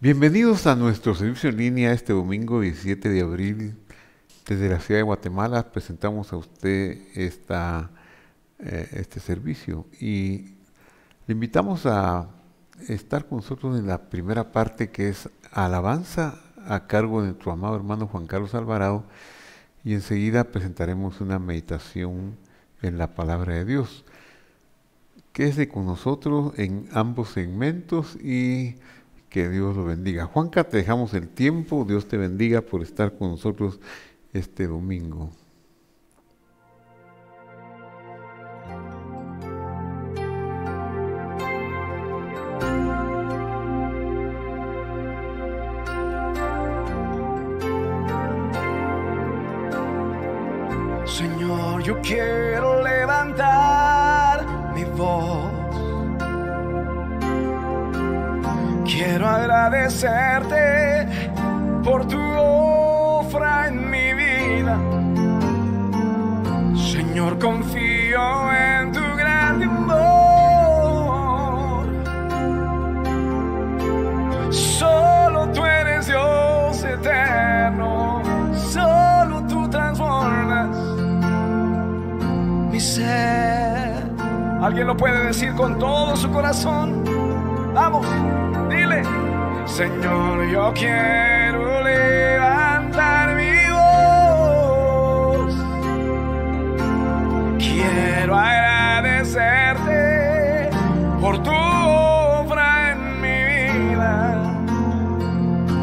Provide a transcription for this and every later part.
Bienvenidos a nuestro servicio en línea este domingo 17 de abril. Desde la ciudad de Guatemala presentamos a usted este servicio y le invitamos a estar con nosotros en la primera parte, que es alabanza a cargo de nuestro amado hermano Juan Carlos Alvarado, y enseguida presentaremos una meditación en la palabra de Dios. Quédese con nosotros en ambos segmentos y que Dios lo bendiga. Juanca, te dejamos el tiempo. Dios te bendiga por estar con nosotros este domingo. Señor, yo quiero levantar mi voz. Quiero agradecerte por tu obra en mi vida. Señor, confío en tu gran amor. Solo tú eres Dios eterno. Solo tú transformas mi ser. ¿Alguien lo puede decir con todo su corazón? Vamos, dile. Señor, yo quiero levantar mi voz. Quiero agradecerte por tu obra en mi vida.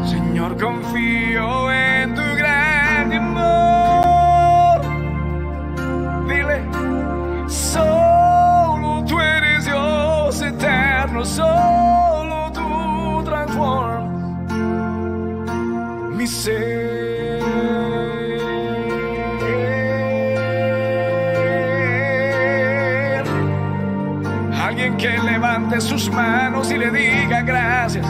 Señor, confío en tu gran amor. Dile. Solo tú eres Dios eterno. Solo tú transformas mi ser. Alguien que levante sus manos y le diga gracias.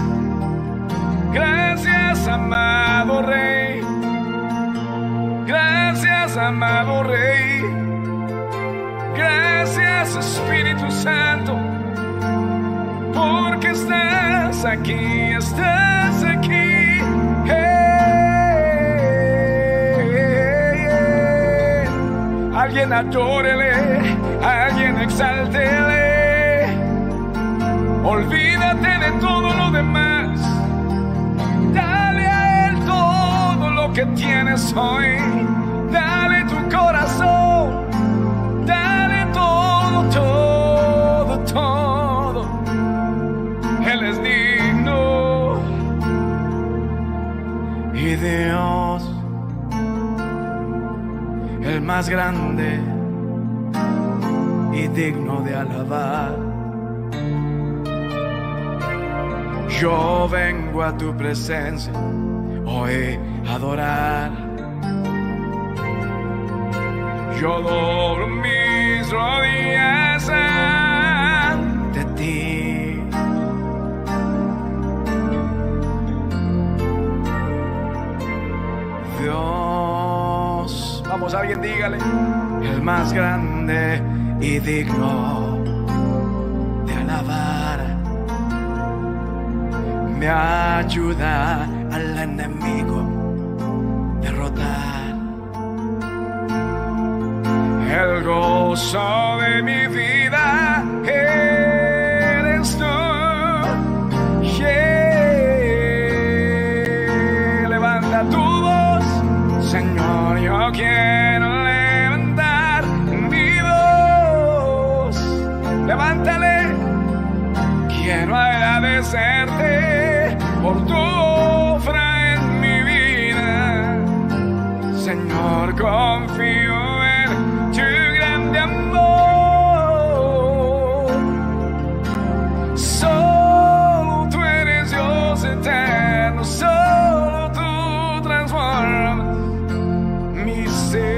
Gracias, amado Rey. Gracias, amado Rey. Gracias, Espíritu Santo, porque estás aquí, estás aquí. Alguien adórele, alguien exáltele. Olvídate de todo lo demás. Dale a él todo lo que tienes hoy. Dale tu corazón. Dale todo, todo, todo. Él es digno. Y Dios, el más grande y digno de alabar. Yo vengo a tu presencia hoy a adorar. Yo doblo mis rodillas ante ti. Dios, vamos, alguien dígale, el más grande y digno de alabar. Me ayuda al enemigo derrotar. El gozo de mi vida eres tú. Yeah. Levanta tu voz, Señor, yo quiero levantar mi voz. Levántale. Quiero agradecerte por tu obra en mi vida. Señor, confío en tu grande amor. Solo tú eres Dios eterno. Solo tú transformas mi ser.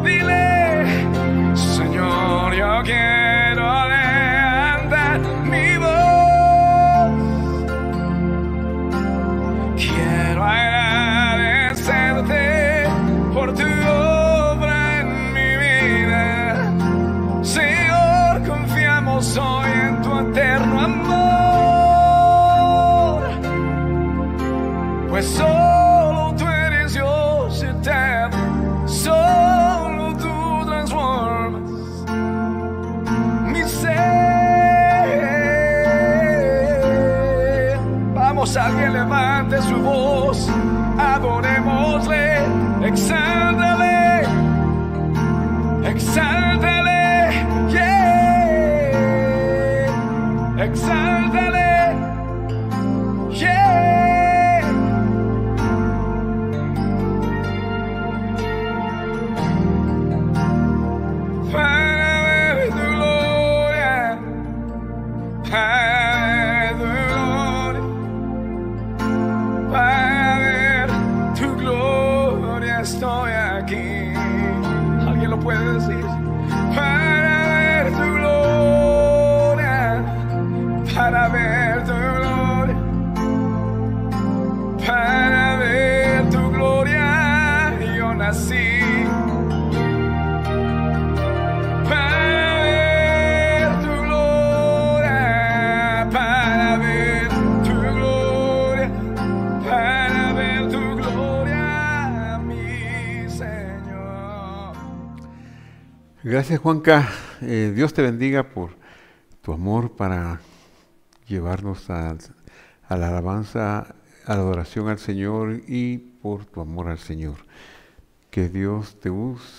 Dile, Señor, yo quiero levantar mi voz. Quiero agradecerte pues solo tú eres Dios eterno, solo tú transformas mi ser. Vamos, alguien levante su voz, adorémosle, exáltale, exáltale, yeah, exáltale, yeah. Para ver tu gloria, para ver tu gloria, para ver tu gloria estoy aquí. ¿Alguien lo puede decir? Para ver tu gloria, para ver tu gloria, para ver tu gloria, yo nací. Para ver tu gloria, para ver tu gloria, para ver tu gloria, mi Señor. Gracias, Juanca. Dios te bendiga por tu amor para llevarnos a la alabanza, a la adoración al Señor y por tu amor al Señor. Que Dios te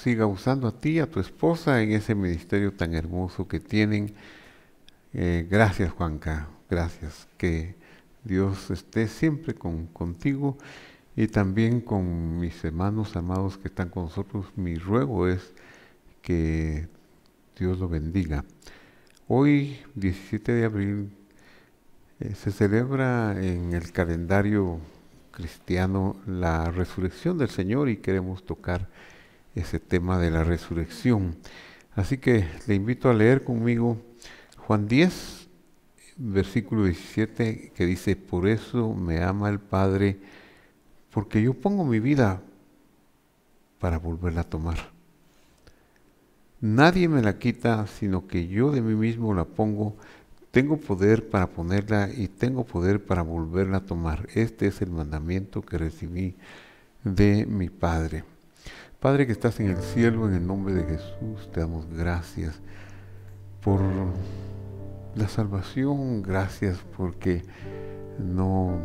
siga usando a ti y a tu esposa en ese ministerio tan hermoso que tienen. Gracias, Juanca. Gracias. Que Dios esté siempre contigo y también con mis hermanos amados que están con nosotros. Mi ruego es que Dios lo bendiga. Hoy, 17 de abril, se celebra en el calendario cristiano la resurrección del Señor y queremos tocar ese tema de la resurrección. Así que le invito a leer conmigo Juan 10, versículo 17, que dice: por eso me ama el Padre, porque yo pongo mi vida para volverla a tomar. Nadie me la quita, sino que yo de mí mismo la pongo. Tengo poder para ponerla y tengo poder para volverla a tomar. Este es el mandamiento que recibí de mi Padre. Padre que estás en el cielo, en el nombre de Jesús, te damos gracias por la salvación. Gracias porque no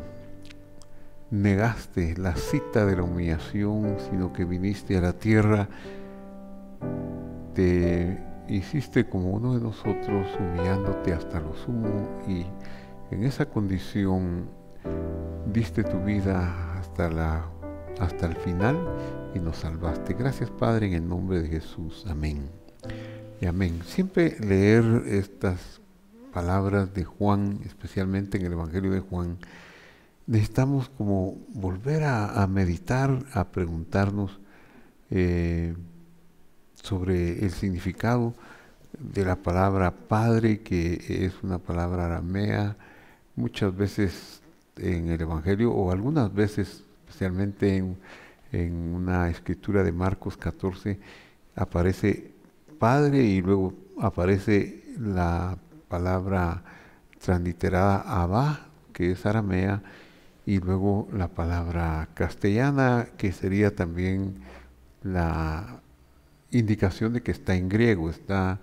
negaste la cita de la humillación, sino que viniste a la tierra, te hiciste como uno de nosotros, humillándote hasta lo sumo, y en esa condición diste tu vida hasta el final y nos salvaste. Gracias, Padre, en el nombre de Jesús. Amén y amén. Siempre leer estas palabras de Juan, especialmente en el Evangelio de Juan, necesitamos como volver a meditar, a preguntarnos sobre el significado de la palabra Padre, que es una palabra aramea. Muchas veces en el Evangelio, o algunas veces, especialmente en una escritura de Marcos 14, aparece Padre y luego aparece la palabra transliterada Abba, que es aramea, y luego la palabra castellana, que sería también la indicación de que está en griego, está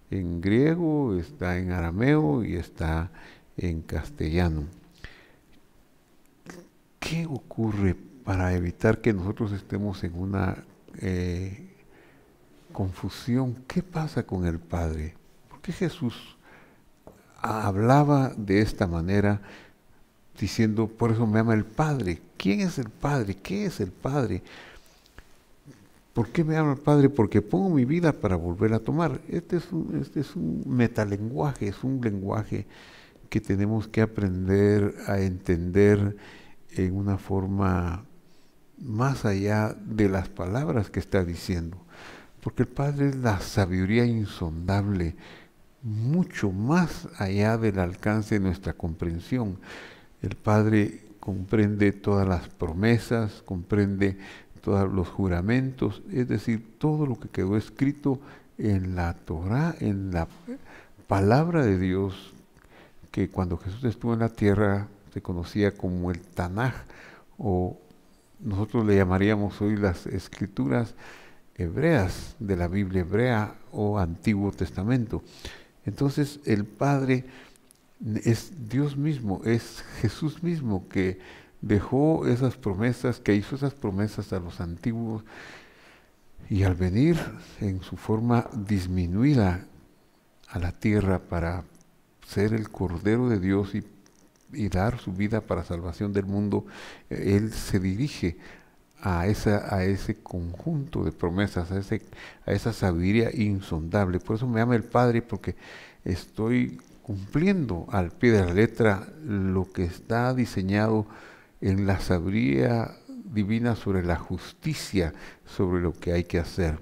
en arameo y está en castellano. ¿Qué ocurre para evitar que nosotros estemos en una confusión? ¿Qué pasa con el Padre? ¿Por qué Jesús hablaba de esta manera, diciendo, por eso me ama el Padre? ¿Quién es el Padre? ¿Qué es el Padre? ¿Por qué me ama el Padre? Porque pongo mi vida para volver a tomar. Este es un metalenguaje, es un lenguaje que tenemos que aprender a entender en una forma más allá de las palabras que está diciendo. Porque el Padre es la sabiduría insondable, mucho más allá del alcance de nuestra comprensión. El Padre comprende todas las promesas, comprende todos los juramentos, es decir, todo lo que quedó escrito en la Torá, en la palabra de Dios, que cuando Jesús estuvo en la tierra se conocía como el Tanaj, o nosotros le llamaríamos hoy las escrituras hebreas de la Biblia hebrea o Antiguo Testamento. Entonces el Padre es Dios mismo, es Jesús mismo que dejó esas promesas, que hizo esas promesas a los antiguos, y al venir en su forma disminuida a la tierra para ser el Cordero de Dios y dar su vida para salvación del mundo, Él se dirige a ese conjunto de promesas, a esa sabiduría insondable. Por eso me llama el Padre, porque estoy cumpliendo al pie de la letra lo que está diseñado en la sabiduría divina sobre la justicia, sobre lo que hay que hacer.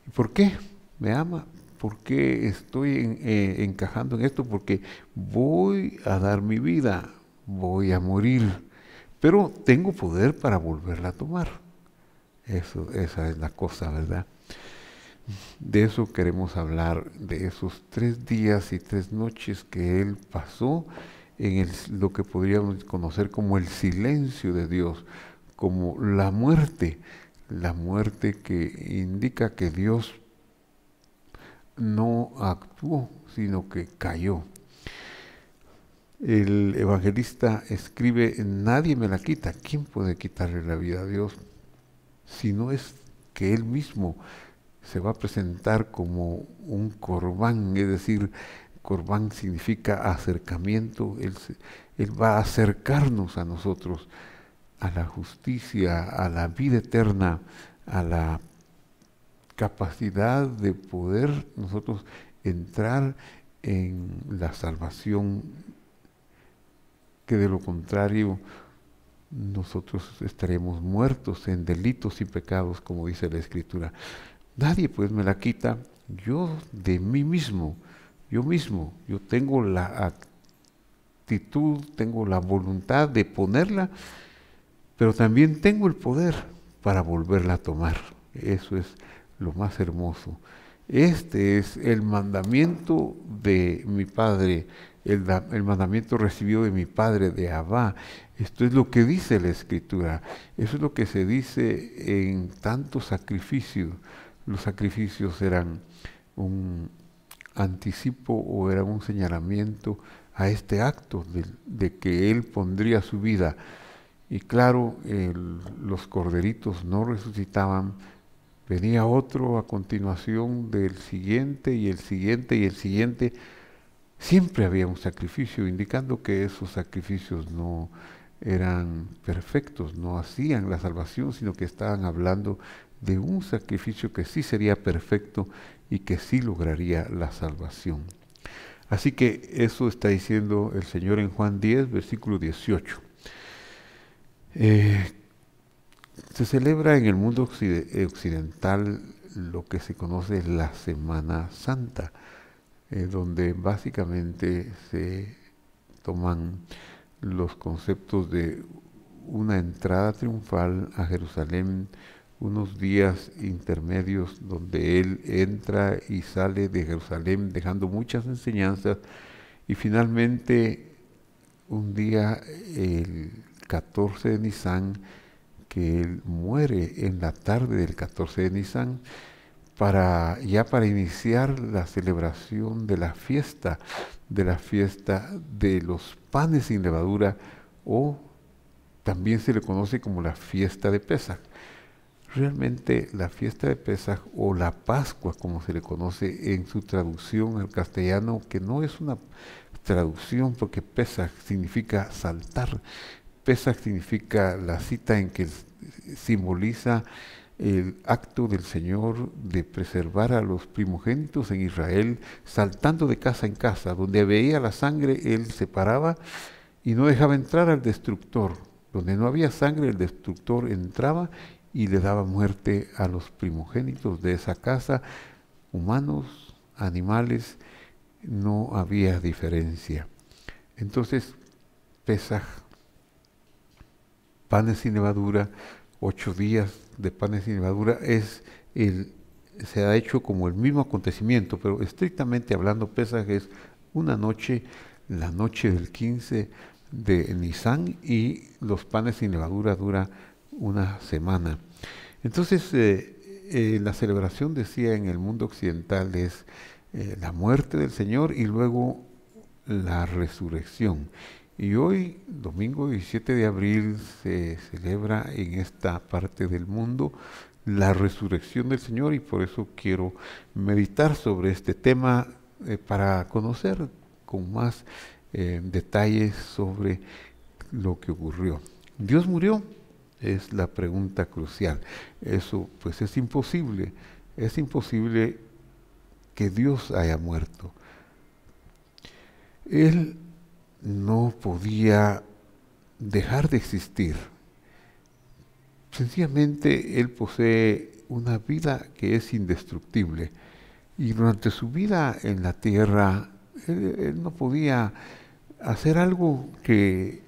¿Y por qué me ama? ¿Por qué estoy encajando en esto? Porque voy a dar mi vida, voy a morir, pero tengo poder para volverla a tomar. Esa es la cosa, ¿verdad? De eso queremos hablar, de esos 3 días y 3 noches que Él pasó en lo que podríamos conocer como el silencio de Dios, como la muerte que indica que Dios no actuó, sino que cayó. El evangelista escribe: nadie me la quita. ¿Quién puede quitarle la vida a Dios? Si no es que Él mismo se va a presentar como un corbán, es decir, corbán significa acercamiento. Él va a acercarnos a nosotros, a la justicia, a la vida eterna, a la capacidad de poder nosotros entrar en la salvación, que de lo contrario nosotros estaremos muertos en delitos y pecados, como dice la Escritura. Nadie pues me la quita. Yo de mí mismo, yo tengo la actitud, tengo la voluntad de ponerla, pero también tengo el poder para volverla a tomar. Eso es lo más hermoso. Este es el mandamiento de mi Padre, el mandamiento recibido de mi Padre, de Abba. Esto es lo que dice la Escritura. Eso es lo que se dice en tantos sacrificios. Los sacrificios eran un anticipo o eran un señalamiento a este acto de que Él pondría su vida. Y claro, los corderitos no resucitaban. Venía otro a continuación del siguiente y el siguiente y el siguiente. Siempre había un sacrificio, indicando que esos sacrificios no eran perfectos, no hacían la salvación, sino que estaban hablando de un sacrificio que sí sería perfecto y que sí lograría la salvación. Así que eso está diciendo el Señor en Juan 10, versículo 18. Se celebra en el mundo occidental lo que se conoce la Semana Santa, donde básicamente se toman los conceptos de una entrada triunfal a Jerusalén, unos días intermedios donde Él entra y sale de Jerusalén dejando muchas enseñanzas, y finalmente un día, el 14 de Nisan, que Él muere en la tarde del 14 de Nisan, para iniciar la celebración de la fiesta de los panes sin levadura, o también se le conoce como la fiesta de Pesaj. Realmente la fiesta de Pesaj, o la Pascua como se le conoce en su traducción al castellano, que no es una traducción porque Pesaj significa saltar. Pesaj significa la cita en que simboliza el acto del Señor de preservar a los primogénitos en Israel, saltando de casa en casa. Donde veía la sangre, Él se paraba y no dejaba entrar al destructor. Donde no había sangre, el destructor entraba y le daba muerte a los primogénitos de esa casa, humanos, animales, no había diferencia. Entonces, Pesaj, panes sin levadura, 8 días de panes sin levadura, se ha hecho como el mismo acontecimiento, pero estrictamente hablando, Pesaj es una noche, la noche del 15 de Nisan, y los panes sin levadura dura una semana. Entonces, la celebración, decía, en el mundo occidental es la muerte del Señor y luego la resurrección. Y hoy, domingo 17 de abril, se celebra en esta parte del mundo la resurrección del Señor, y por eso quiero meditar sobre este tema para conocer con más detalles sobre lo que ocurrió. ¿Dios murió? Es la pregunta crucial. Eso pues es imposible que Dios haya muerto. Él no podía dejar de existir. Sencillamente Él posee una vida que es indestructible, y durante su vida en la tierra él no podía hacer algo que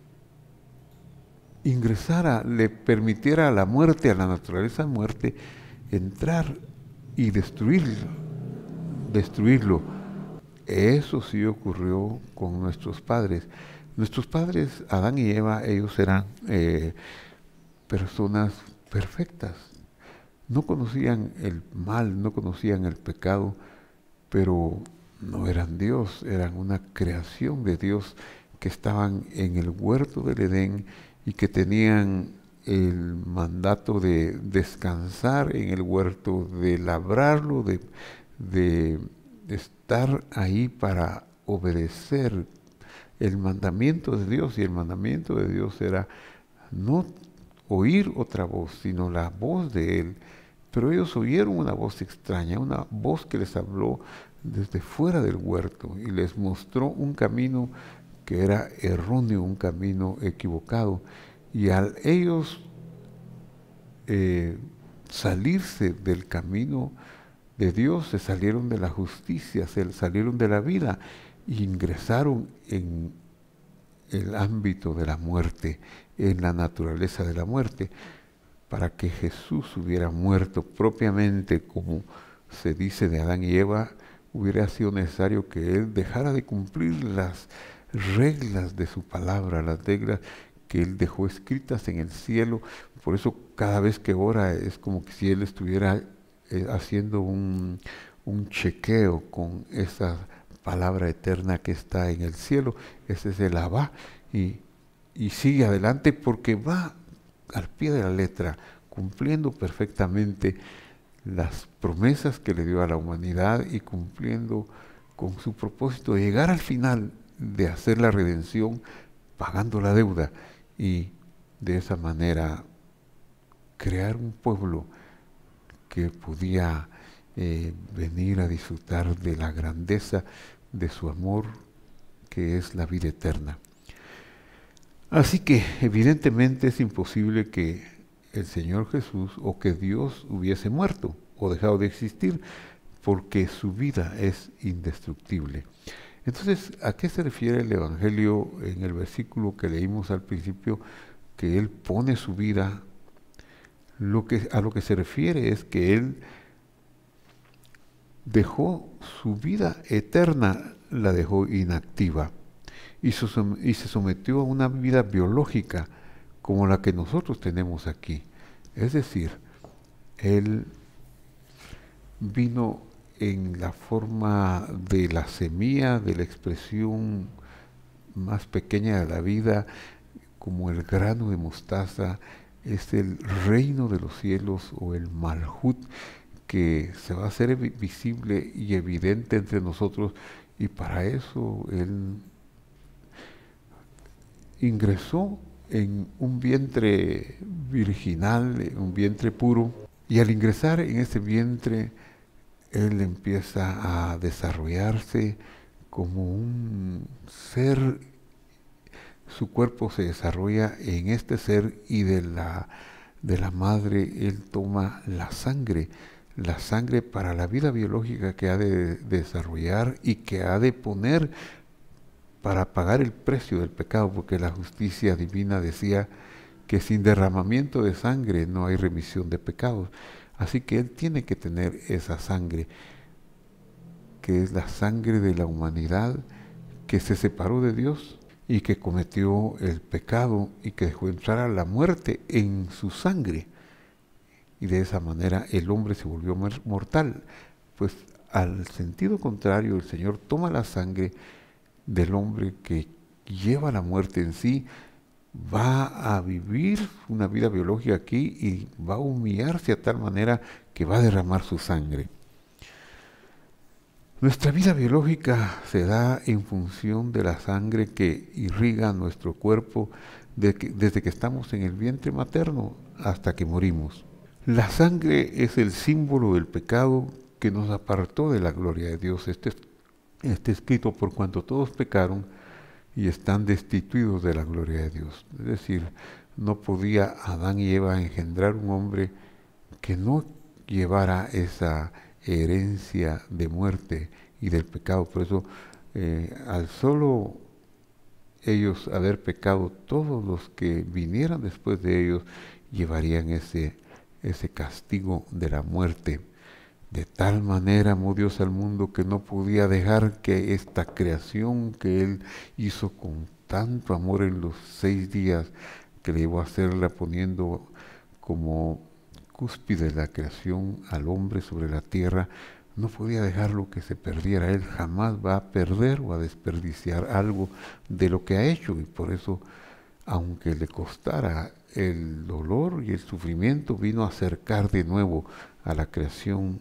ingresara, le permitiera a la muerte, a la naturaleza muerte, entrar y destruirlo. Eso sí ocurrió con nuestros padres. Nuestros padres, Adán y Eva, ellos eran personas perfectas. No conocían el mal, no conocían el pecado, pero no eran Dios, eran una creación de Dios que estaban en el huerto del Edén y que tenían el mandato de descansar en el huerto, de labrarlo, de estar ahí para obedecer el mandamiento de Dios. Y el mandamiento de Dios era no oír otra voz, sino la voz de Él. Pero ellos oyeron una voz extraña, una voz que les habló desde fuera del huerto y les mostró un camino que era erróneo, un camino equivocado. Y al ellos salirse del camino de Dios, se salieron de la justicia, se salieron de la vida e ingresaron en el ámbito de la muerte, en la naturaleza de la muerte. Para que Jesús hubiera muerto propiamente, como se dice de Adán y Eva, hubiera sido necesario que Él dejara de cumplir las reglas de su palabra, las reglas que Él dejó escritas en el cielo. Por eso cada vez que ora es como que si Él estuviera haciendo un chequeo con esa palabra eterna que está en el cielo. Ese es el Abba, y sigue adelante porque va al pie de la letra, cumpliendo perfectamente las promesas que le dio a la humanidad y cumpliendo con su propósito de llegar al final, de hacer la redención, pagando la deuda, y de esa manera crear un pueblo que podía venir a disfrutar de la grandeza de su amor, que es la vida eterna. Así que evidentemente es imposible que el Señor Jesús o que Dios hubiese muerto o dejado de existir, porque su vida es indestructible. Entonces, ¿a qué se refiere el Evangelio en el versículo que leímos al principio, que Él pone su vida? A lo que se refiere es que Él dejó su vida eterna, la dejó inactiva, y se sometió a una vida biológica como la que nosotros tenemos aquí. Es decir, Él vino en la forma de la semilla, de la expresión más pequeña de la vida, como el grano de mostaza. Es el reino de los cielos, o el Malhut, que se va a hacer visible y evidente entre nosotros, y para eso Él ingresó en un vientre virginal, en un vientre puro, y al ingresar en ese vientre, Él empieza a desarrollarse como un ser. Su cuerpo se desarrolla en este ser, y de la madre Él toma la sangre para la vida biológica que ha de desarrollar y que ha de poner para pagar el precio del pecado, porque la justicia divina decía que sin derramamiento de sangre no hay remisión de pecados. Así que Él tiene que tener esa sangre, que es la sangre de la humanidad que se separó de Dios y que cometió el pecado y que dejó entrar a la muerte en su sangre. Y de esa manera el hombre se volvió mortal. Pues al sentido contrario, el Señor toma la sangre del hombre que lleva la muerte en sí, va a vivir una vida biológica aquí y va a humillarse a tal manera que va a derramar su sangre. Nuestra vida biológica se da en función de la sangre que irriga nuestro cuerpo desde que estamos en el vientre materno hasta que morimos. La sangre es el símbolo del pecado que nos apartó de la gloria de Dios. Está escrito: por cuanto todos pecaron y están destituidos de la gloria de Dios. Es decir, no podía Adán y Eva engendrar un hombre que no llevara esa herencia de muerte y del pecado. Por eso, al solo ellos haber pecado, todos los que vinieran después de ellos llevarían ese castigo de la muerte. De tal manera amó Dios al mundo que no podía dejar que esta creación que Él hizo con tanto amor en los 6 días, que le llevó a hacerla poniendo como cúspide de la creación al hombre sobre la tierra, no podía dejarlo que se perdiera. Él jamás va a perder o a desperdiciar algo de lo que ha hecho, y por eso, aunque le costara el dolor y el sufrimiento, vino a acercar de nuevo a la creación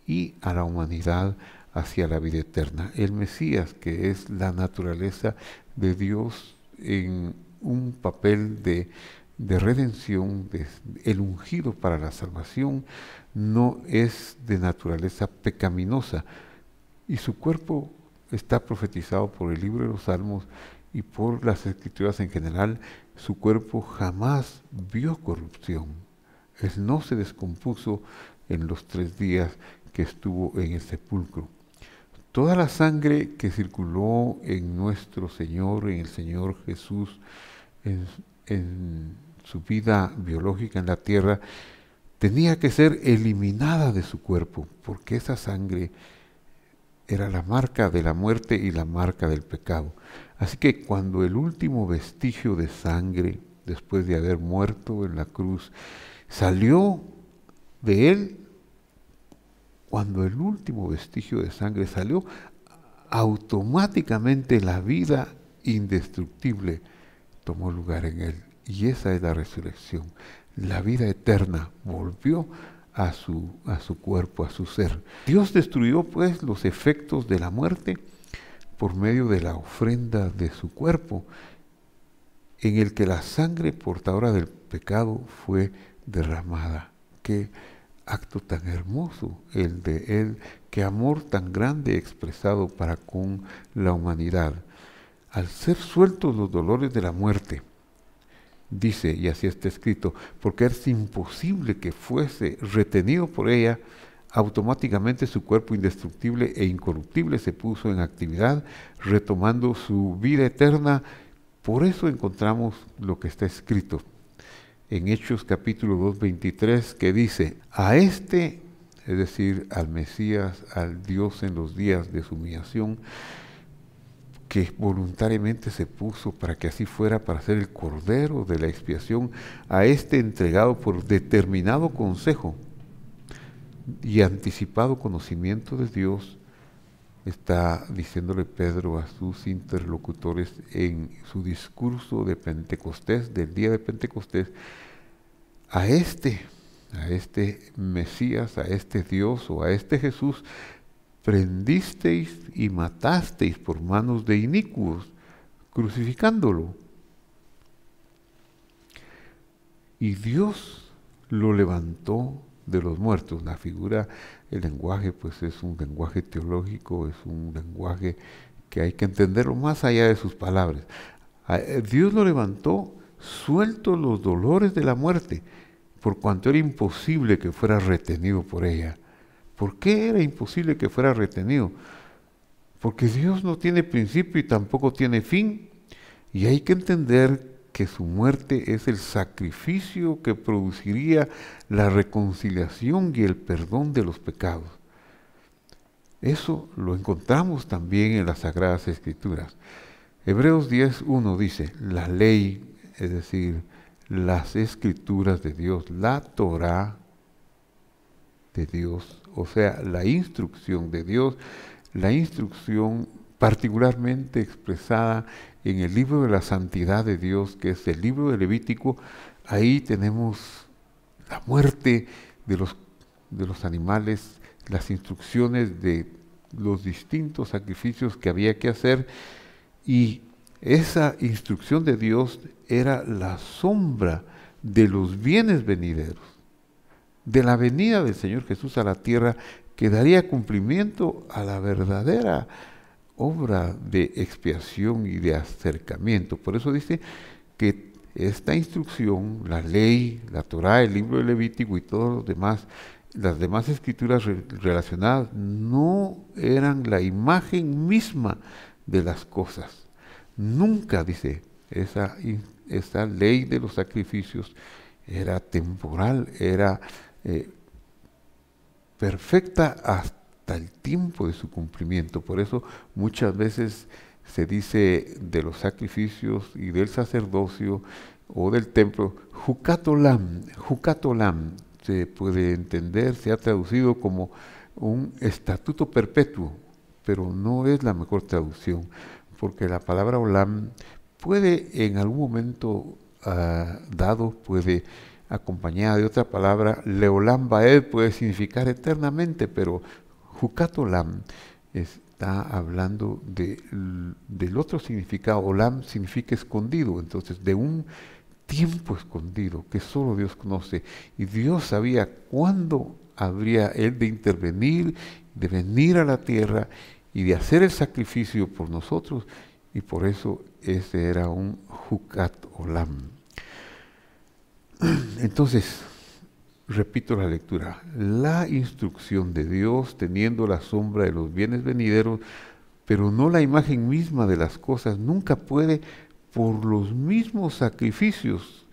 y a la humanidad hacia la vida eterna. El Mesías, que es la naturaleza de Dios en un papel de redención, el ungido para la salvación, no es de naturaleza pecaminosa, y su cuerpo está profetizado por el libro de los Salmos y por las Escrituras en general. Su cuerpo jamás vio corrupción. Él no se descompuso en los 3 días que estuvo en el sepulcro. Toda la sangre que circuló en nuestro Señor, en el Señor Jesús, en su vida biológica en la tierra, tenía que ser eliminada de su cuerpo, porque esa sangre era la marca de la muerte y la marca del pecado. Así que cuando el último vestigio de sangre, después de haber muerto en la cruz, salió de Él, cuando el último vestigio de sangre salió, automáticamente la vida indestructible tomó lugar en Él. Y esa es la resurrección. La vida eterna volvió a su cuerpo, a su ser. Dios destruyó pues los efectos de la muerte por medio de la ofrenda de su cuerpo, en el que la sangre portadora del pecado fue derramada. Qué acto tan hermoso el de Él, qué amor tan grande expresado para con la humanidad. Al ser sueltos los dolores de la muerte, dice, y así está escrito, porque es imposible que fuese retenido por ella, automáticamente su cuerpo indestructible e incorruptible se puso en actividad, retomando su vida eterna. Por eso encontramos lo que está escrito en Hechos capítulo 2, 23, que dice: a este, es decir, al Mesías, al Dios en los días de su humillación, que voluntariamente se puso para que así fuera, para ser el cordero de la expiación, a este entregado por determinado consejo y anticipado conocimiento de Dios, está diciéndole Pedro a sus interlocutores en su discurso de Pentecostés, del día de Pentecostés: a este Mesías, a este Dios o a este Jesús, prendisteis y matasteis por manos de inicuos, crucificándolo. Y Dios lo levantó de los muertos. La figura, el lenguaje, pues es un lenguaje teológico, es un lenguaje que hay que entenderlo más allá de sus palabras. Dios lo levantó sueltos los dolores de la muerte, por cuanto era imposible que fuera retenido por ella. ¿Por qué era imposible que fuera retenido? Porque Dios no tiene principio y tampoco tiene fin, y hay que entender que su muerte es el sacrificio que produciría la reconciliación y el perdón de los pecados. Eso lo encontramos también en las Sagradas Escrituras. Hebreos 10:1 dice, la ley, es decir, las escrituras de Dios, la Torá de Dios, o sea, la instrucción de Dios, la instrucción particularmente expresada en el libro de la santidad de Dios, que es el libro de Levítico. Ahí tenemos la muerte de los animales, las instrucciones de los distintos sacrificios que había que hacer, y esa instrucción de Dios era la sombra de los bienes venideros, de la venida del Señor Jesús a la tierra, que daría cumplimiento a la verdadera obra de expiación y de acercamiento. Por eso dice que esta instrucción, la ley, la Torá, el libro de Levítico y todos los demás, las demás escrituras relacionadas, no eran la imagen misma de las cosas. Nunca, dice, esa ley de los sacrificios era temporal, era perfecta hasta el tiempo de su cumplimiento. Por eso muchas veces se dice de los sacrificios y del sacerdocio o del templo, Jucat Olam, se puede entender, se ha traducido como un estatuto perpetuo, pero no es la mejor traducción, porque la palabra Olam puede en algún momento dado, puede acompañada de otra palabra, Leolam Baed puede significar eternamente, pero Jucat Olam está hablando del otro significado. Olam significa escondido, entonces de un tiempo escondido que solo Dios conoce, y Dios sabía cuándo habría Él de intervenir, de venir a la tierra y de hacer el sacrificio por nosotros, y por eso ese era un Jucat Olam. Entonces, repito la lectura, la instrucción de Dios teniendo la sombra de los bienes venideros, pero no la imagen misma de las cosas, nunca puede, por los mismos sacrificios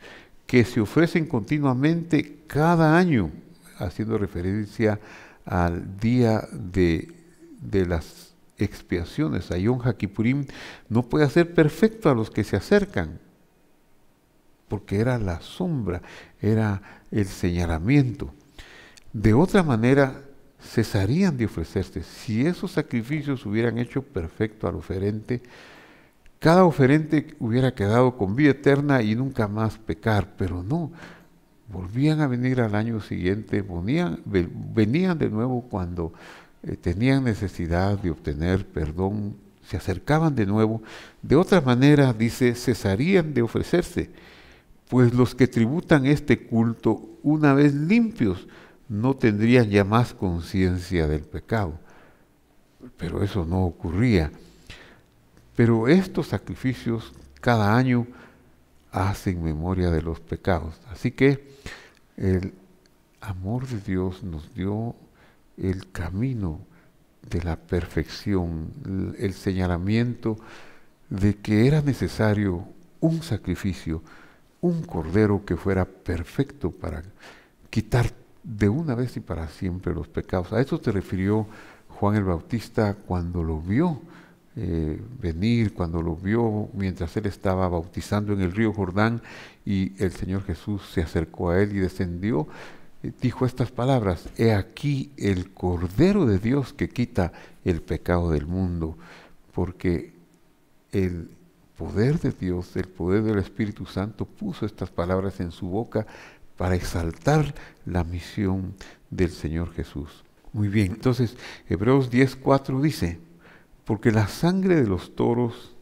que se ofrecen continuamente cada año, haciendo referencia al día de las expiaciones, a Yom HaKippurim, no puede hacer perfecto a los que se acercan, porque era la sombra, era el señalamiento. De otra manera, cesarían de ofrecerse. Si esos sacrificios hubieran hecho perfecto al oferente, cada oferente hubiera quedado con vida eterna y nunca más pecar, pero no. Volvían a venir al año siguiente, venían de nuevo cuando tenían necesidad de obtener perdón, se acercaban de nuevo. De otra manera, dice, cesarían de ofrecerse, pues los que tributan este culto, una vez limpios, no tendrían ya más conciencia del pecado. Pero eso no ocurría. Pero estos sacrificios cada año hacen memoria de los pecados. Así que el amor de Dios nos dio el camino de la perfección, el señalamiento de que era necesario un sacrificio, un cordero que fuera perfecto para quitar de una vez y para siempre los pecados. A eso se refirió Juan el Bautista cuando lo vio venir, cuando lo vio mientras él estaba bautizando en el río Jordán y el Señor Jesús se acercó a él y descendió. Dijo estas palabras: he aquí el Cordero de Dios que quita el pecado del mundo, porque el poder de Dios, el poder del Espíritu Santo puso estas palabras en su boca para exaltar la misión del Señor Jesús. Muy bien, entonces Hebreos 10:4 dice: porque la sangre de los toros,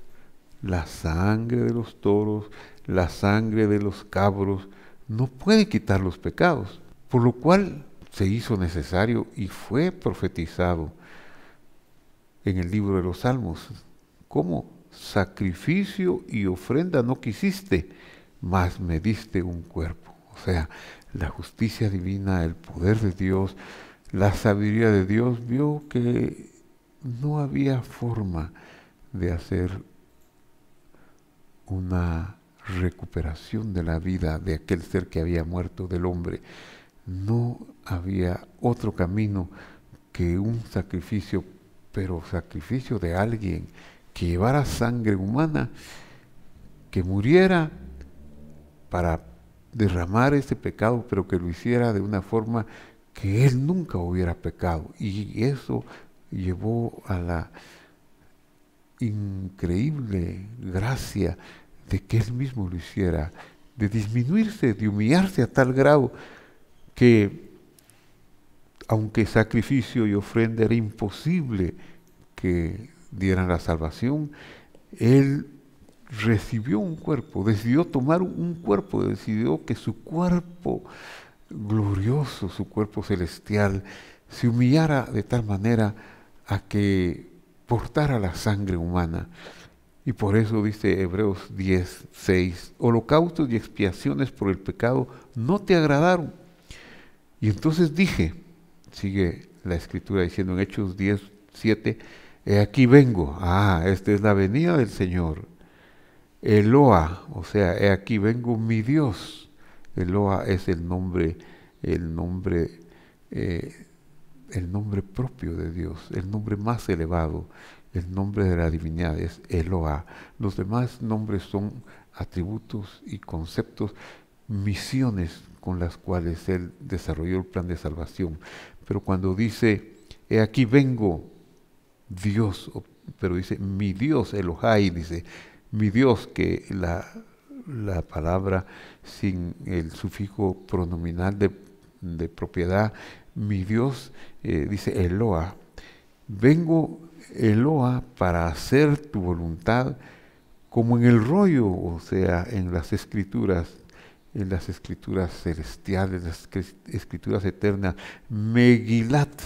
la sangre de los toros, la sangre de los cabros, no puede quitar los pecados, por lo cual se hizo necesario y fue profetizado en el libro de los Salmos. ¿Cómo? Sacrificio y ofrenda no quisiste, mas me diste un cuerpo. O sea, la justicia divina, el poder de Dios, la sabiduría de Dios vio que no había forma de hacer una recuperación de la vida de aquel ser que había muerto, del hombre. No había otro camino que un sacrificio, pero sacrificio de alguien que llevara sangre humana, que muriera para derramar ese pecado, pero que lo hiciera de una forma que él nunca hubiera pecado. Y eso llevó a la increíble gracia de que él mismo lo hiciera, de disminuirse, de humillarse a tal grado que, aunque sacrificio y ofrenda era imposible que dieran la salvación, él recibió un cuerpo, decidió tomar un cuerpo, decidió que su cuerpo glorioso, su cuerpo celestial, se humillara de tal manera a que portara la sangre humana. Y por eso dice Hebreos 10:6, holocaustos y expiaciones por el pecado no te agradaron. Y entonces dije, sigue la escritura diciendo en Hechos 10:7, he aquí vengo, esta es la venida del Señor. Eloa, o sea, he aquí vengo mi Dios. Eloa es el nombre propio de Dios, el nombre más elevado, el nombre de la divinidad es Eloa. Los demás nombres son atributos y conceptos, misiones con las cuales él desarrolló el plan de salvación. Pero cuando dice, he aquí vengo Dios, pero dice mi Dios, Elohai, dice mi Dios, que la palabra sin el sufijo pronominal de propiedad, mi Dios, dice Eloa. Vengo, Eloa, para hacer tu voluntad, como en el rollo, o sea, en las escrituras celestiales, las escrituras eternas, Megilat,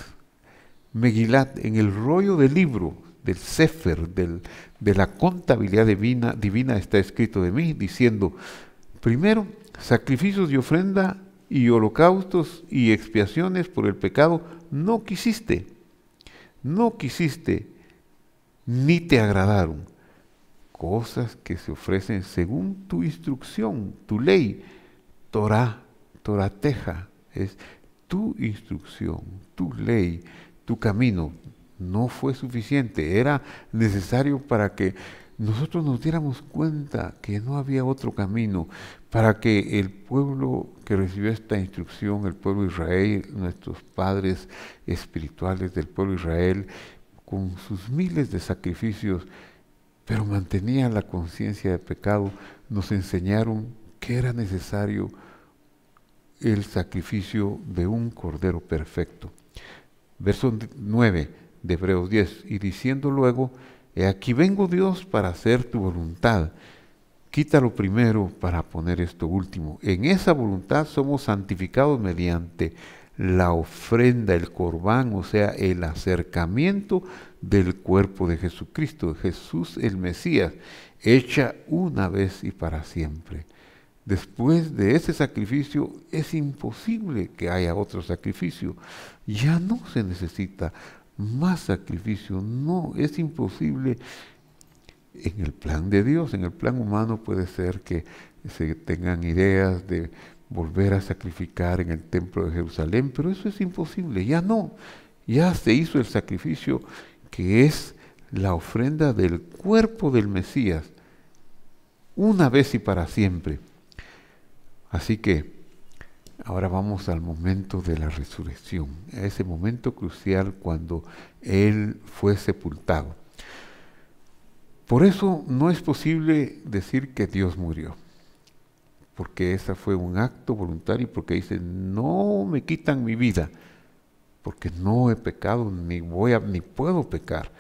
en el rollo del libro, del Sefer, de la contabilidad divina está escrito de mí, diciendo, primero, sacrificios y ofrenda y holocaustos y expiaciones por el pecado, no quisiste, ni te agradaron. Cosas que se ofrecen según tu instrucción, tu ley, Torateja, es tu instrucción, tu ley, tu camino. No fue suficiente, era necesario para que nosotros nos diéramos cuenta que no había otro camino, para que el pueblo que recibió esta instrucción, el pueblo de Israel, nuestros padres espirituales del pueblo de Israel, con sus miles de sacrificios, pero mantenían la conciencia de pecado, nos enseñaron que era necesario el sacrificio de un cordero perfecto. Verso 9 de Hebreos 10, y diciendo luego, he aquí vengo Dios para hacer tu voluntad. Quita lo primero para poner esto último. En esa voluntad somos santificados mediante la ofrenda, el corbán, o sea, el acercamiento del cuerpo de Jesucristo, Jesús el Mesías, hecha una vez y para siempre. Después de ese sacrificio es imposible que haya otro sacrificio. Ya no se necesita más sacrificio, no, es imposible. En el plan de Dios, en el plan humano puede ser que se tengan ideas de volver a sacrificar en el templo de Jerusalén, pero eso es imposible, ya no, ya se hizo el sacrificio que es la ofrenda del cuerpo del Mesías, una vez y para siempre. Así que ahora vamos al momento de la resurrección, a ese momento crucial cuando Él fue sepultado. Por eso no es posible decir que Dios murió, porque ese fue un acto voluntario, porque dice, no me quitan mi vida, porque no he pecado, ni puedo pecar,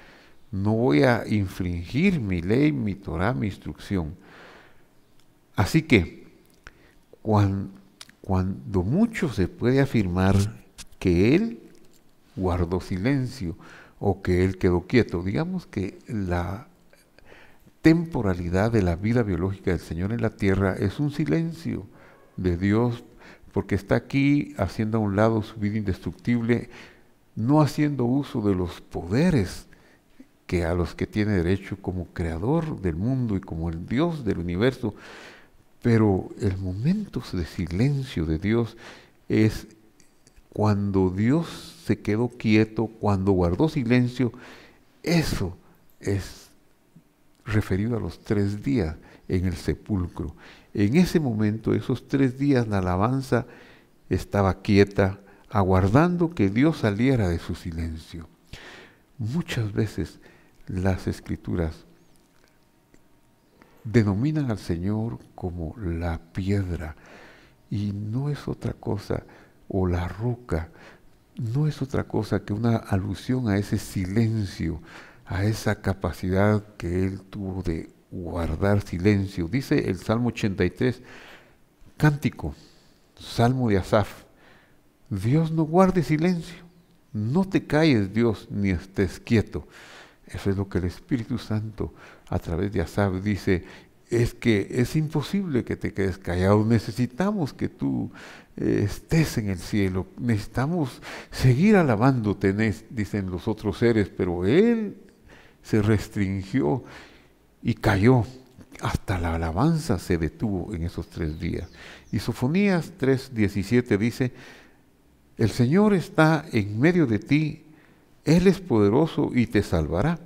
no voy a infringir mi ley, mi Torah, mi instrucción. Así que, cuando mucho se puede afirmar que Él guardó silencio o que Él quedó quieto, digamos que la temporalidad de la vida biológica del Señor en la tierra es un silencio de Dios, porque está aquí haciendo a un lado su vida indestructible, no haciendo uso de los poderes que a los que tiene derecho como creador del mundo y como el Dios del universo. Pero el momento de silencio de Dios es cuando Dios se quedó quieto, cuando guardó silencio. Eso es referido a los 3 días en el sepulcro. En ese momento, esos 3 días, la alabanza estaba quieta, aguardando que Dios saliera de su silencio. Muchas veces las Escrituras denominan al Señor como la piedra, y no es otra cosa, o la roca, no es otra cosa que una alusión a ese silencio, a esa capacidad que Él tuvo de guardar silencio. Dice el Salmo 83, cántico, Salmo de Asaf: Dios no guarde silencio, no te calles, Dios, ni estés quieto. Eso es lo que el Espíritu Santo a través de Asaf dice: es que es imposible que te quedes callado, necesitamos que tú estés en el cielo, necesitamos seguir alabándote, dicen los otros seres, pero Él se restringió y cayó. Hasta la alabanza se detuvo en esos 3 días. Y Sofonías 3:17 dice: el Señor está en medio de ti, Él es poderoso y te salvará.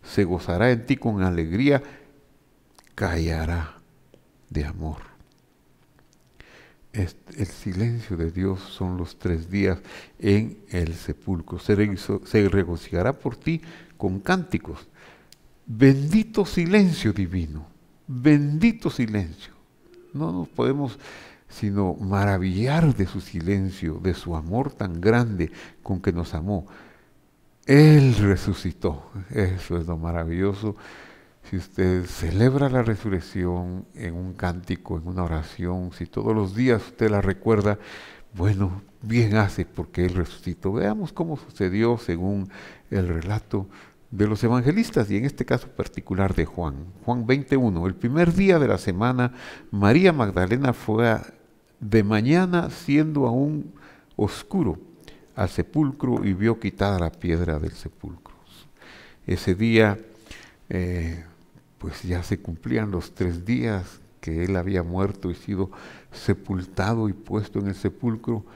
Se gozará en ti con alegría, callará de amor. El silencio de Dios son los 3 días en el sepulcro. Se regocijará por ti con cánticos. Bendito silencio divino, bendito silencio. No nos podemos sino maravillar de su silencio, de su amor tan grande con que nos amó. Él resucitó. Eso es lo maravilloso. Si usted celebra la resurrección en un cántico, en una oración, si todos los días usted la recuerda, bueno, bien hace, porque Él resucitó. Veamos cómo sucedió según el relato de los evangelistas, y en este caso particular de Juan. Juan 21, el primer día de la semana, María Magdalena fue de mañana, siendo aún oscuro, al sepulcro y vio quitada la piedra del sepulcro. Ese día, pues ya se cumplían los 3 días que Él había muerto y sido sepultado y puesto en el sepulcro.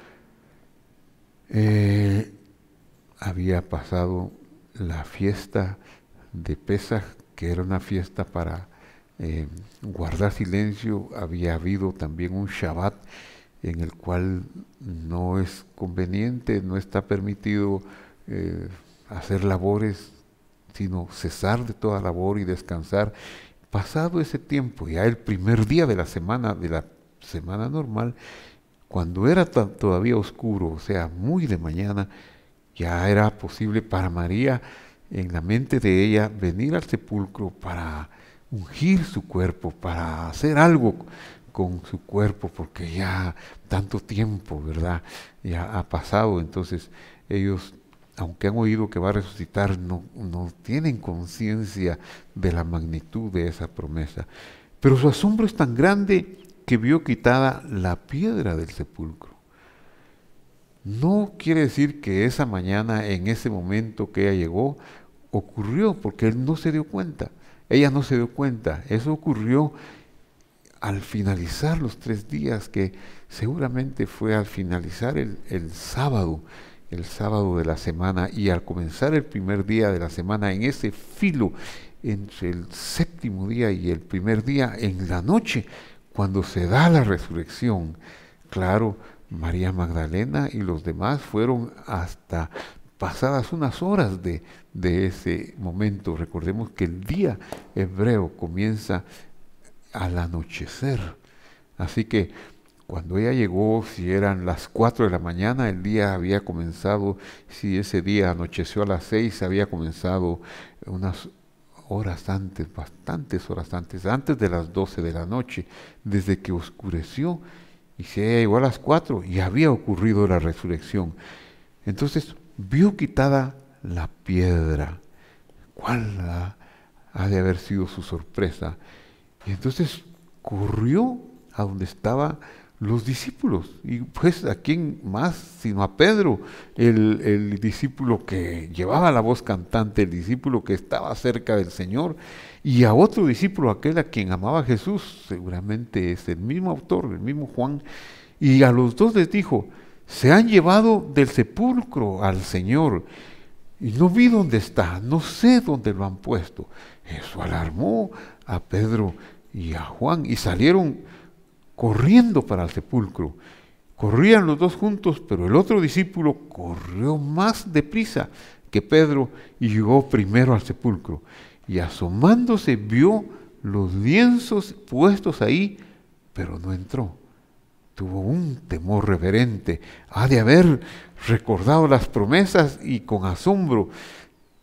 Había pasado la fiesta de Pesaj, que era una fiesta para guardar silencio. Había habido también un Shabbat en el cual no es conveniente, no está permitido hacer labores, sino cesar de toda labor y descansar. Pasado ese tiempo, ya el primer día de la semana normal, cuando era todavía oscuro, o sea, muy de mañana, ya era posible para María, en la mente de ella, venir al sepulcro para ungir su cuerpo, para hacer algo con su cuerpo, porque ya tanto tiempo, ¿verdad?, ya ha pasado. Entonces ellos, aunque han oído que va a resucitar, no tienen conciencia de la magnitud de esa promesa. Pero su asombro es tan grande que vio quitada la piedra del sepulcro. No quiere decir que esa mañana, en ese momento que ella llegó, ocurrió, porque él no se dio cuenta. Ella no se dio cuenta. Eso ocurrió al finalizar los 3 días, que seguramente fue al finalizar el sábado de la semana, y al comenzar el primer día de la semana, en ese filo entre el 7º día y el primer día, en la noche, cuando se da la resurrección. Claro, María Magdalena y los demás fueron hasta pasadas unas horas de ese momento. Recordemos que el día hebreo comienza al anochecer. Así que cuando ella llegó, si eran las 4 de la mañana, el día había comenzado. Si ese día anocheció a las 6, había comenzado unas horas antes, bastantes horas antes de las 12 de la noche, desde que oscureció. Y si ella llegó a las 4, ya había ocurrido la resurrección. Entonces vio quitada la piedra. ¿Cuál ha de haber sido su sorpresa? Y entonces corrió a donde estaban los discípulos. Y pues, ¿a quién más sino a Pedro, el discípulo que llevaba la voz cantante, el discípulo que estaba cerca del Señor, y a otro discípulo, aquel a quien amaba Jesús? Seguramente es el mismo autor, el mismo Juan. Y a los 2 les dijo: se han llevado del sepulcro al Señor, y no vi dónde está, no sé dónde lo han puesto. Eso alarmó a Pedro y a Juan y salieron corriendo para el sepulcro. Corrían los dos juntos, pero el otro discípulo corrió más deprisa que Pedro y llegó primero al sepulcro. Y asomándose vio los lienzos puestos ahí, pero no entró. Tuvo un temor reverente. Ha de haber recordado las promesas y con asombro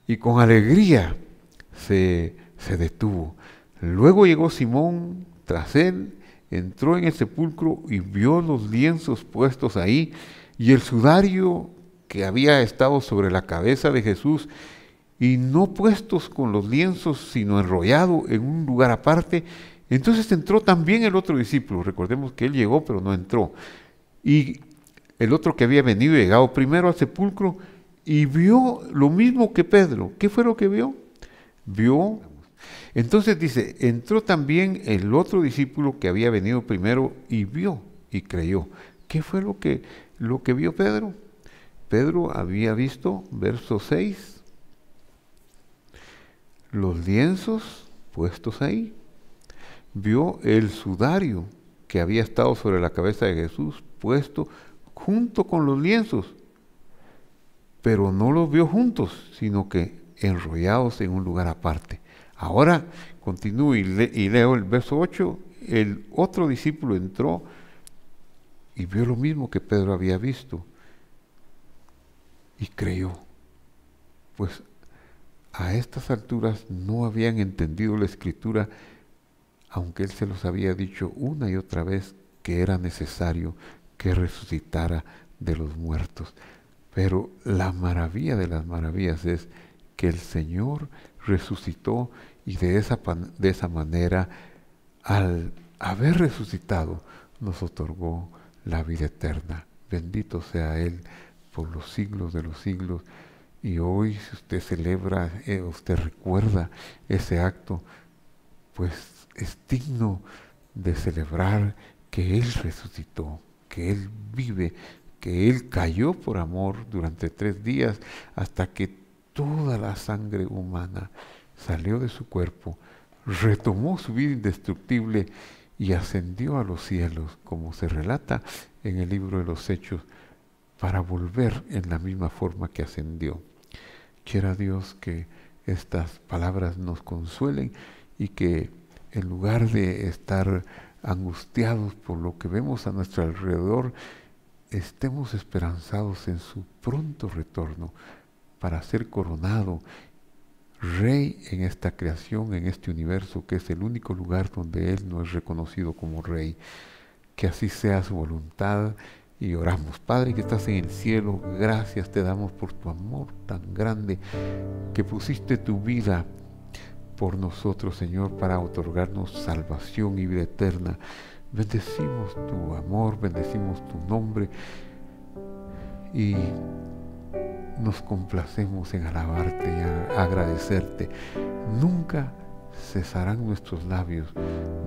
y con alegría se detuvo. Luego llegó Simón tras él, entró en el sepulcro y vio los lienzos puestos ahí y el sudario que había estado sobre la cabeza de Jesús, y no puestos con los lienzos, sino enrollado en un lugar aparte. Entonces entró también el otro discípulo. Recordemos que él llegó, pero no entró. Y el otro que había venido, llegado primero al sepulcro, y vio lo mismo que Pedro. ¿Qué fue lo que vio? Vio. Entonces dice, entró también el otro discípulo que había venido primero y vio y creyó. ¿Qué fue lo que vio Pedro? Pedro había visto, verso 6, los lienzos puestos ahí. Vio el sudario que había estado sobre la cabeza de Jesús puesto junto con los lienzos, pero no los vio juntos, sino que enrollados en un lugar aparte. Ahora continúo y leo el verso 8. El otro discípulo entró y vio lo mismo que Pedro había visto y creyó. Pues a estas alturas no habían entendido la Escritura, aunque él se los había dicho una y otra vez que era necesario que resucitara de los muertos. Pero la maravilla de las maravillas es que el Señor resucitó, y de esa manera, al haber resucitado, nos otorgó la vida eterna. Bendito sea Él por los siglos de los siglos. Y hoy, si usted celebra, usted recuerda ese acto, pues es digno de celebrar que Él resucitó, que Él vive, que Él cayó por amor durante 3 días hasta que toda la sangre humana salió de su cuerpo, retomó su vida indestructible y ascendió a los cielos, como se relata en el libro de los Hechos, para volver en la misma forma que ascendió. Quiera Dios que estas palabras nos consuelen y que en lugar de estar angustiados por lo que vemos a nuestro alrededor, estemos esperanzados en su pronto retorno para ser coronado Rey en esta creación, en este universo, que es el único lugar donde Él no es reconocido como Rey. Que así sea su voluntad. Y oramos. Padre que estás en el cielo, gracias te damos por tu amor tan grande, que pusiste tu vida por nosotros, Señor, para otorgarnos salvación y vida eterna. Bendecimos tu amor, bendecimos tu nombre y nos complacemos en alabarte y agradecerte. Nunca cesarán nuestros labios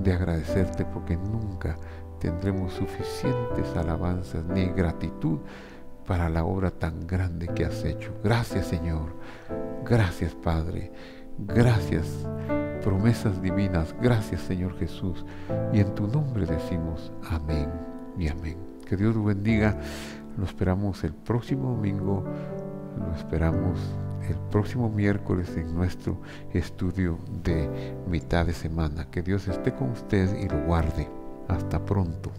de agradecerte, porque nunca tendremos suficientes alabanzas ni gratitud para la obra tan grande que has hecho. Gracias, Señor. Gracias, Padre. Gracias, promesas divinas. Gracias, Señor Jesús. Y en tu nombre decimos amén y amén. Que Dios lo bendiga. Lo esperamos el próximo domingo. Lo esperamos el próximo miércoles en nuestro estudio de mitad de semana. Que Dios esté con usted y lo guarde. Hasta pronto.